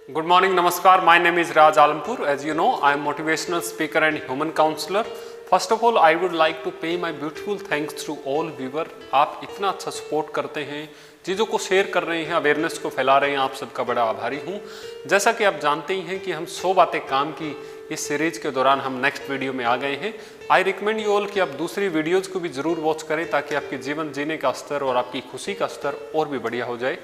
Good morning, Namaskar. My name is Raj Alampur. As you know, I am motivational speaker and human counselor. First of all, I would like to pay my beautiful thanks to all viewer. आप इतना अच्छा support करते हैं, चीज़ों को share कर रहे हैं, अवेयरनेस को फैला रहे हैं, आप सबका बड़ा आभारी हूँ। जैसा कि आप जानते ही हैं कि हम 100 बातें काम की इस सीरीज के दौरान हम नेक्स्ट वीडियो में आ गए हैं। आई रिकमेंड यू ऑल कि आप दूसरी वीडियोज को भी ज़रूर वॉच करें ताकि आपके जीवन जीने का स्तर और आपकी खुशी का स्तर और भी बढ़िया हो जाए।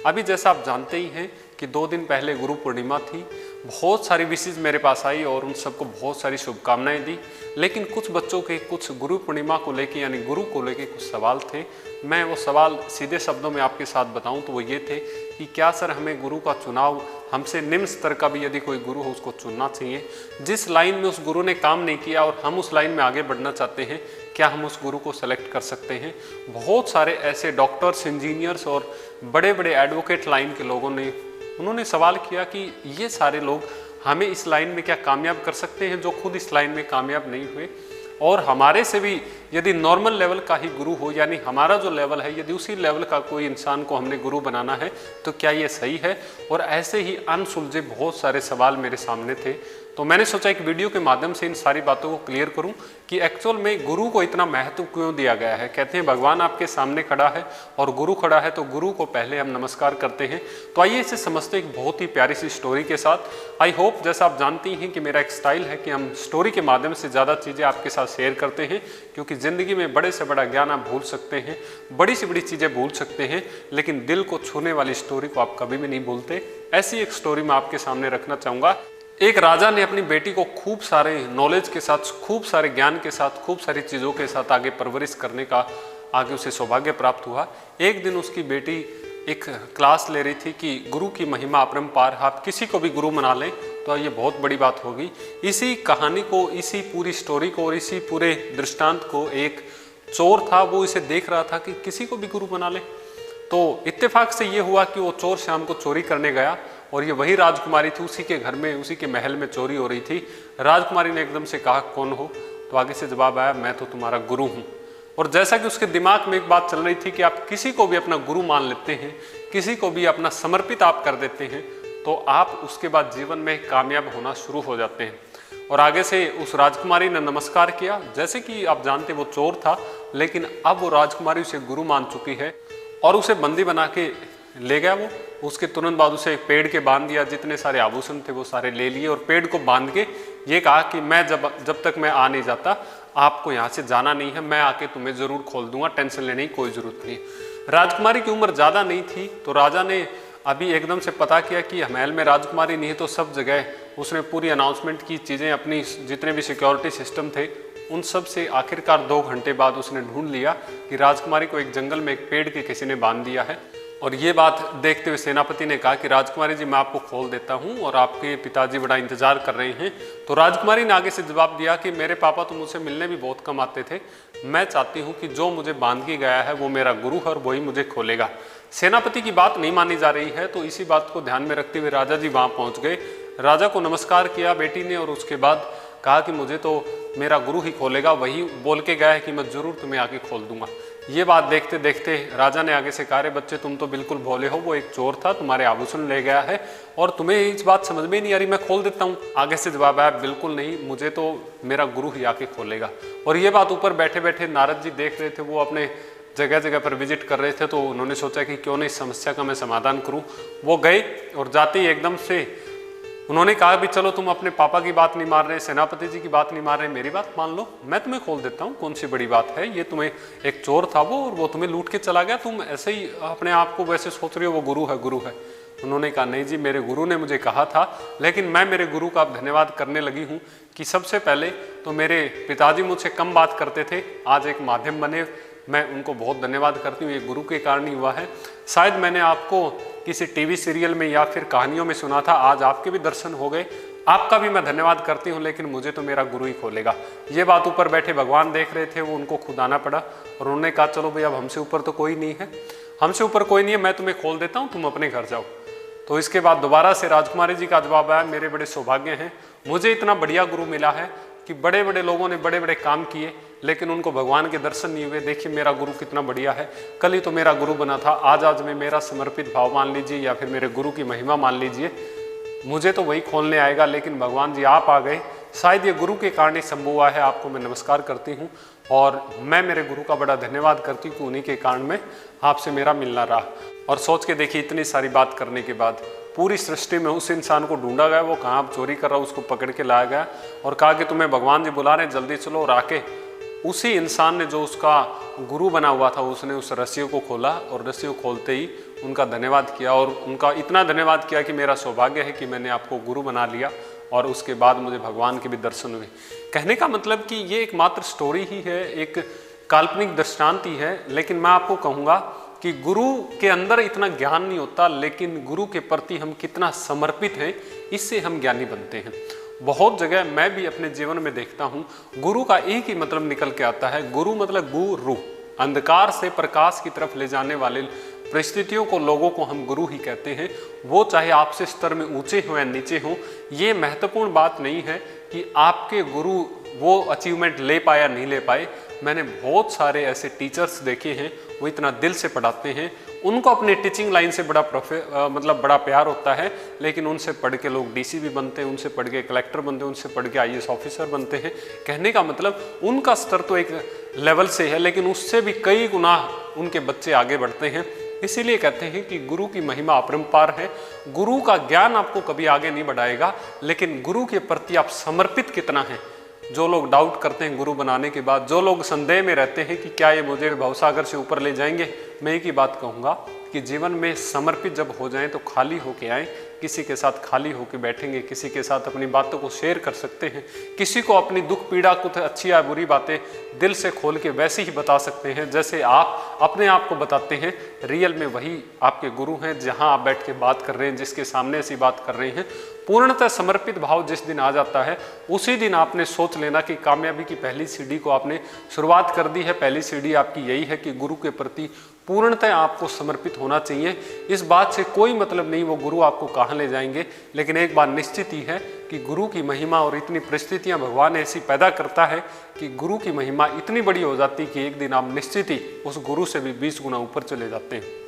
अभी जैसा आप जानते ही हैं कि 2 दिन पहले गुरु पूर्णिमा थी। बहुत सारी विशेष मेरे पास आई और उन सबको बहुत सारी शुभकामनाएं दी, लेकिन कुछ बच्चों के कुछ गुरु पूर्णिमा को लेके यानी गुरु को लेके कुछ सवाल थे। मैं वो सवाल सीधे शब्दों में आपके साथ बताऊं तो वो ये थे कि क्या सर हमें गुरु का चुनाव हमसे निम्न स्तर का भी यदि कोई गुरु हो उसको चुनना चाहिए? जिस लाइन में उस गुरु ने काम नहीं किया और हम उस लाइन में आगे बढ़ना चाहते हैं, क्या हम उस गुरु को सेलेक्ट कर सकते हैं? बहुत सारे ऐसे डॉक्टर्स, इंजीनियर्स और बड़े बड़े एडवोकेट लाइन के लोगों ने उन्होंने सवाल किया कि ये सारे लोग हमें इस लाइन में क्या कामयाब कर सकते हैं जो खुद इस लाइन में कामयाब नहीं हुए? और हमारे से भी यदि नॉर्मल लेवल का ही गुरु हो यानी हमारा जो लेवल है यदि उसी लेवल का कोई इंसान को हमने गुरु बनाना है तो क्या ये सही है? और ऐसे ही अनसुलझे बहुत सारे सवाल मेरे सामने थे, तो मैंने सोचा एक वीडियो के माध्यम से इन सारी बातों को क्लियर करूं कि एक्चुअल में गुरु को इतना महत्व क्यों दिया गया है। कहते हैं भगवान आपके सामने खड़ा है और गुरु खड़ा है तो गुरु को पहले हम नमस्कार करते हैं। तो आइए इसे समझते एक बहुत ही प्यारी सी स्टोरी के साथ। आई होप जैसा आप जानती हैं कि मेरा एक स्टाइल है कि हम स्टोरी के माध्यम से ज़्यादा चीज़ें आपके साथ शेयर करते हैं, क्योंकि ज़िंदगी में बड़े से बड़ा ज्ञान आप भूल सकते हैं, बड़ी से बड़ी चीज़ें भूल सकते हैं, लेकिन दिल को छूने वाली स्टोरी को आप कभी भी नहीं भूलते। ऐसी एक स्टोरी मैं आपके सामने रखना चाहूँगा। एक राजा ने अपनी बेटी को खूब सारे नॉलेज के साथ, खूब सारे ज्ञान के साथ, खूब सारी चीज़ों के साथ आगे परवरिश करने का आगे उसे सौभाग्य प्राप्त हुआ। एक दिन उसकी बेटी एक क्लास ले रही थी कि गुरु की महिमा अपरंपार, आप किसी को भी गुरु बना लें तो ये बहुत बड़ी बात होगी। इसी कहानी को, इसी पूरी स्टोरी को और इसी पूरे दृष्टांत को एक चोर था, वो इसे देख रहा था कि किसी को भी गुरु बना ले। तो इत्तेफाक से ये हुआ कि वो चोर शाम को चोरी करने गया और ये वही राजकुमारी थी, उसी के घर में, उसी के महल में चोरी हो रही थी। राजकुमारी ने एकदम से कहा कौन हो? तो आगे से जवाब आया मैं तो तुम्हारा गुरु हूँ। और जैसा कि उसके दिमाग में एक बात चल रही थी कि आप किसी को भी अपना गुरु मान लेते हैं, किसी को भी अपना समर्पित आप कर देते हैं, तो आप उसके बाद जीवन में कामयाब होना शुरू हो जाते हैं। और आगे से उस राजकुमारी ने नमस्कार किया। जैसे कि आप जानते वो चोर था, लेकिन अब वो राजकुमारी उसे गुरु मान चुकी है और उसे बंदी बना के ले गया वो। उसके तुरंत बाद उसे एक पेड़ के बांध दिया, जितने सारे आभूषण थे वो सारे ले लिए और पेड़ को बांध के ये कहा कि मैं जब तक मैं आ नहीं जाता आपको यहाँ से जाना नहीं है, मैं आके तुम्हें जरूर खोल दूंगा, टेंशन लेने की कोई जरूरत नहीं। राजकुमारी की उम्र ज़्यादा नहीं थी, तो राजा ने अभी एकदम से पता किया कि महल में राजकुमारी नहीं है, तो सब जगह उसने पूरी अनाउंसमेंट की, चीज़ें अपनी जितने भी सिक्योरिटी सिस्टम थे उन सब से आखिरकार 2 घंटे बाद उसने ढूंढ लिया कि राजकुमारी को एक जंगल में एक पेड़ के किसी ने बांध दिया है। और ये बात देखते हुए सेनापति ने कहा कि राजकुमारी जी मैं आपको खोल देता हूँ और आपके पिताजी बड़ा इंतजार कर रहे हैं। तो राजकुमारी ने आगे से जवाब दिया कि मेरे पापा तो मुझसे मिलने भी बहुत कम आते थे, मैं चाहती हूँ कि जो मुझे बांध के गया है वो मेरा गुरु है और वही मुझे खोलेगा। सेनापति की बात नहीं मानी जा रही है, तो इसी बात को ध्यान में रखते हुए राजा जी वहाँ पहुँच गए। राजा को नमस्कार किया बेटी ने और उसके बाद कहा कि मुझे तो मेरा गुरु ही खोलेगा, वही बोल के गया है कि मैं जरूर तुम्हें आके खोल दूंगा। ये बात देखते देखते राजा ने आगे से कहा, बच्चे तुम तो बिल्कुल भोले हो, वो एक चोर था, तुम्हारे आभूषण ले गया है और तुम्हें इस बात समझ में नहीं आ रही, मैं खोल देता हूँ। आगे से जवाब आया बिल्कुल नहीं, मुझे तो मेरा गुरु ही आके खोलेगा। और ये बात ऊपर बैठे बैठे नारद जी देख रहे थे, वो अपने जगह जगह पर विजिट कर रहे थे, तो उन्होंने सोचा कि क्यों नहीं इस समस्या का मैं समाधान करूँ। वो गए और जाते ही एकदम से उन्होंने कहा भी चलो तुम अपने पापा की बात नहीं मान रहे, सेनापति जी की बात नहीं मान रहे, मेरी बात मान लो, मैं तुम्हें खोल देता हूँ, कौन सी बड़ी बात है। ये तुम्हें एक चोर था वो और वो तुम्हें लूट के चला गया, तुम ऐसे ही अपने आप को वैसे सोच रही हो वो गुरु है गुरु है। उन्होंने कहा नहीं जी, मेरे गुरु ने मुझे कहा था, लेकिन मैं मेरे गुरु का धन्यवाद करने लगी हूँ कि सबसे पहले तो मेरे पिताजी मुझसे कम बात करते थे, आज एक माध्यम बने, मैं उनको बहुत धन्यवाद करती हूँ, ये गुरु के कारण ही हुआ है। शायद मैंने आपको किसी टीवी सीरियल में या फिर कहानियों में सुना था, आज आपके भी दर्शन हो गए, आपका भी मैं धन्यवाद करती हूँ, लेकिन मुझे तो मेरा गुरु ही खोलेगा। ये बात ऊपर बैठे भगवान देख रहे थे, वो उनको खुद आना पड़ा और उन्होंने कहा चलो भाई अब हमसे ऊपर तो कोई नहीं है, हमसे ऊपर कोई नहीं है, मैं तुम्हें खोल देता हूँ, तुम अपने घर जाओ। तो इसके बाद दोबारा से राजकुमारी जी का जवाब आया, मेरे बड़े सौभाग्य हैं, मुझे इतना बढ़िया गुरु मिला है कि बड़े बड़े लोगों ने बड़े बड़े काम किए लेकिन उनको भगवान के दर्शन नहीं हुए। देखिए मेरा गुरु कितना बढ़िया है, कल ही तो मेरा गुरु बना था, आज में मेरा समर्पित भाव मान लीजिए या फिर मेरे गुरु की महिमा मान लीजिए। मुझे तो वही खोलने आएगा, लेकिन भगवान जी आप आ गए। शायद ये गुरु के कारण ही संभव हुआ है। आपको मैं नमस्कार करती हूँ और मैं मेरे गुरु का बड़ा धन्यवाद करती हूँ कि उन्हीं के कारण में आपसे मेरा मिलना रहा। और सोच के देखिए, इतनी सारी बात करने के बाद पूरी सृष्टि में उस इंसान को ढूंढा गया, वो कहाँ चोरी कर रहा, उसको पकड़ के लाया गया और कहा कि तुम्हें भगवान जी बुला रहे हैं, जल्दी चलो। और आके उसी इंसान ने जो उसका गुरु बना हुआ था, उसने उस रस्सियों को खोला और रस्सियों खोलते ही उनका धन्यवाद किया और उनका इतना धन्यवाद किया कि मेरा सौभाग्य है कि मैंने आपको गुरु बना लिया। और उसके बाद मुझे भगवान के भी दर्शन हुए। कहने का मतलब कि ये एक मात्र स्टोरी ही है, एक काल्पनिक दृष्टांत ही है, लेकिन मैं आपको कहूँगा कि गुरु के अंदर इतना ज्ञान नहीं होता, लेकिन गुरु के प्रति हम कितना समर्पित हैं, इससे हम ज्ञानी बनते हैं। बहुत जगह मैं भी अपने जीवन में देखता हूँ, गुरु का एक ही मतलब निकल के आता है। गुरु मतलब गुरु, अंधकार से प्रकाश की तरफ ले जाने वाले परिस्थितियों को, लोगों को हम गुरु ही कहते हैं। वो चाहे आपसे स्तर में ऊंचे हो या नीचे हो, ये महत्वपूर्ण बात नहीं है कि आपके गुरु वो अचीवमेंट ले पाए या नहीं ले पाए। मैंने बहुत सारे ऐसे टीचर्स देखे हैं, वो इतना दिल से पढ़ाते हैं, उनको अपने टीचिंग लाइन से बड़ा प्यार होता है, लेकिन उनसे पढ़ के लोग डीसी भी बनते हैं, उनसे पढ़ के कलेक्टर बनते हैं, उनसे पढ़ के आईएएस ऑफिसर बनते हैं। कहने का मतलब उनका स्तर तो एक लेवल से है, लेकिन उससे भी कई गुना उनके बच्चे आगे बढ़ते हैं। इसीलिए कहते हैं कि गुरु की महिमा अपरंपार है। गुरु का ज्ञान आपको कभी आगे नहीं बढ़ाएगा, लेकिन गुरु के प्रति आप समर्पित कितना है। जो लोग डाउट करते हैं गुरु बनाने के बाद, जो लोग संदेह में रहते हैं कि क्या ये मुझे भवसागर से ऊपर ले जाएंगे, मैं एक ही बात कहूँगा कि जीवन में समर्पित जब हो जाएं तो खाली होके आएँ। किसी के साथ खाली होके बैठेंगे, किसी के साथ अपनी बातों को शेयर कर सकते हैं, किसी को अपनी दुख पीड़ा, कुछ अच्छी या बुरी बातें दिल से खोल के वैसे ही बता सकते हैं जैसे आप अपने आप को बताते हैं। रियल में वही आपके गुरु हैं, जहां आप बैठ के बात कर रहे हैं, जिसके सामने ऐसी बात कर रहे हैं। पूर्णतः समर्पित भाव जिस दिन आ जाता है, उसी दिन आपने सोच लेना कि कामयाबी की पहली सीढ़ी को आपने शुरुआत कर दी है। पहली सीढ़ी आपकी यही है कि गुरु के प्रति पूर्णतः आपको समर्पित होना चाहिए। इस बात से कोई मतलब नहीं वो गुरु आपको कहाँ ले जाएंगे, लेकिन एक बात निश्चित ही है कि गुरु की महिमा और इतनी परिस्थितियां भगवान ऐसी पैदा करता है कि गुरु की महिमा इतनी बड़ी हो जाती है कि एक दिन आप निश्चित ही उस गुरु से भी 20 गुना ऊपर चले जाते हैं।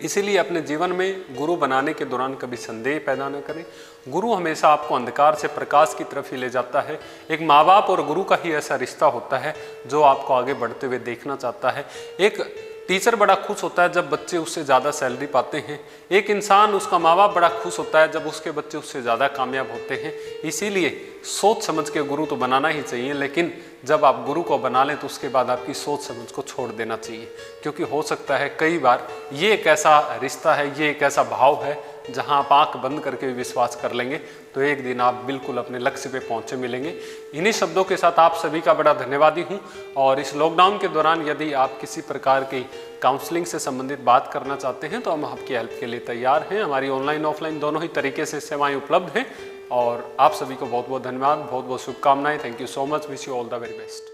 इसीलिए अपने जीवन में गुरु बनाने के दौरान कभी संदेह पैदा न करें। गुरु हमेशा आपको अंधकार से प्रकाश की तरफ ही ले जाता है। एक माँ बाप और गुरु का ही ऐसा रिश्ता होता है जो आपको आगे बढ़ते हुए देखना चाहता है। एक टीचर बड़ा खुश होता है जब बच्चे उससे ज़्यादा सैलरी पाते हैं। एक इंसान, उसका माँ बाप बड़ा खुश होता है जब उसके बच्चे उससे ज़्यादा कामयाब होते हैं। इसीलिए सोच समझ के गुरु तो बनाना ही चाहिए, लेकिन जब आप गुरु को बना लें तो उसके बाद आपकी सोच समझ को छोड़ देना चाहिए, क्योंकि हो सकता है कई बार ये एक ऐसा रिश्ता है, ये एक ऐसा भाव है जहां आप आंख बंद करके भी विश्वास कर लेंगे तो एक दिन आप बिल्कुल अपने लक्ष्य पे पहुंचे मिलेंगे। इन्हीं शब्दों के साथ आप सभी का बड़ा धन्यवादी हूं। और इस लॉकडाउन के दौरान यदि आप किसी प्रकार की काउंसलिंग से संबंधित बात करना चाहते हैं तो हम आपकी हेल्प के लिए तैयार हैं। हमारी ऑनलाइन ऑफलाइन दोनों ही तरीके से सेवाएं उपलब्ध हैं। और आप सभी को बहुत बहुत धन्यवाद, बहुत बहुत शुभकामनाएं। Thank you so much, wish you all the very best.